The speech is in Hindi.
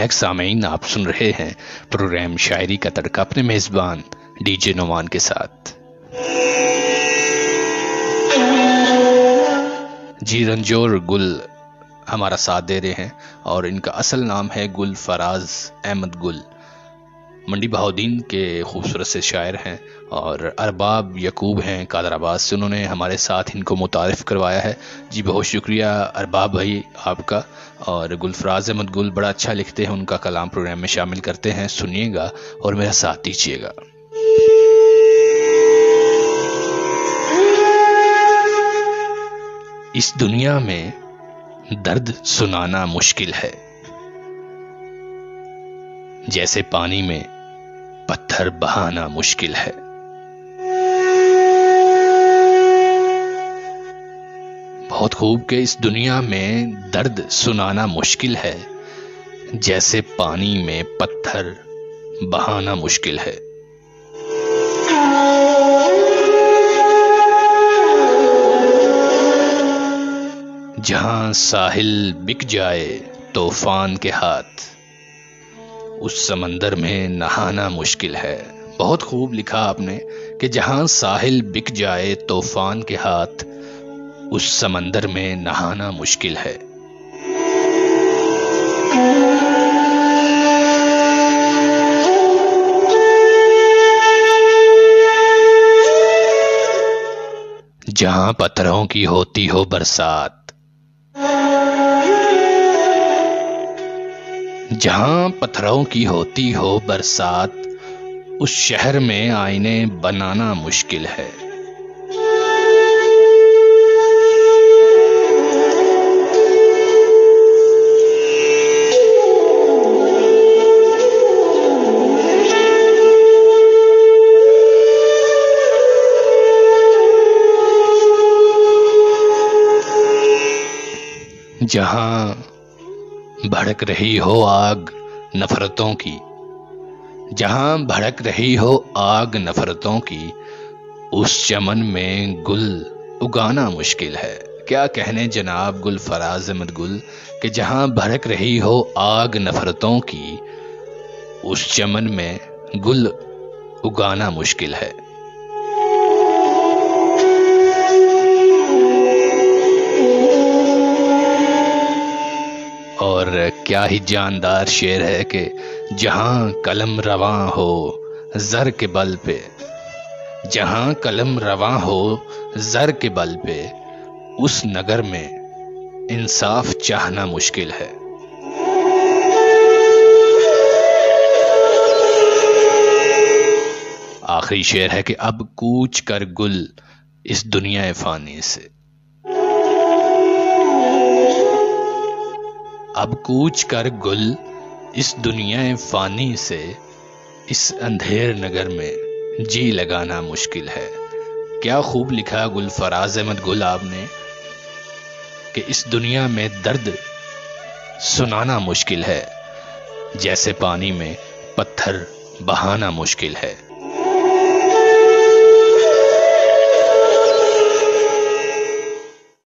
बैक सामीन, आप सुन रहे हैं प्रोग्राम शायरी का तड़का अपने मेजबान डीजे नोमान के साथ। जी रंजोर गुल हमारा साथ दे रहे हैं और इनका असल नाम है गुल फराज अहमद गुल। मंडी बहाउद्दीन के खूबसूरत से शायर हैं और अरबाब यकूब हैं कादराबाद से। उन्होंने हमारे साथ इनको मुतारिफ करवाया है। जी बहुत शुक्रिया अरबाब भाई आपका। और गुलफराज अहमद गुल बड़ा अच्छा लिखते हैं, उनका कलाम प्रोग्राम में शामिल करते हैं। सुनिएगा और मेरा साथ दीजिएगा। इस दुनिया में दर्द सुनाना मुश्किल है, जैसे पानी में पत्थर बहाना मुश्किल है। बहुत खूब कि इस दुनिया में दर्द सुनाना मुश्किल है, जैसे पानी में पत्थर बहाना मुश्किल है। जहां साहिल बिक जाए तूफान के हाथ, उस समंदर में नहाना मुश्किल है। बहुत खूब लिखा आपने कि जहां साहिल बिक जाए तूफान के हाथ, उस समंदर में नहाना मुश्किल है। जहां पत्थरों की होती हो बरसात, जहां पत्थरों की होती हो बरसात, उस शहर में आईने बनाना मुश्किल है। जहां भड़क रही हो आग नफरतों की, जहां भड़क रही हो आग नफरतों की, उस चमन में गुल उगाना मुश्किल है। क्या कहने जनाब गुलफराज अहमद गुल कि जहां भड़क रही हो आग नफरतों की, उस चमन में गुल उगाना मुश्किल है। और क्या ही जानदार शेर है कि जहां कलम रवां हो जर के बल पे, जहां कलम रवां हो जर के बल पे, उस नगर में इंसाफ चाहना मुश्किल है। आखिरी शेर है कि अब कूच कर गुल इस दुनिया फानी से, अब कूच कर गुल इस दुनिया फानी से, इस अंधेर नगर में जी लगाना मुश्किल है। क्या खूब लिखा गुलफराज अहमद गुल आपने कि इस दुनिया में दर्द सुनाना मुश्किल है, जैसे पानी में पत्थर बहाना मुश्किल है।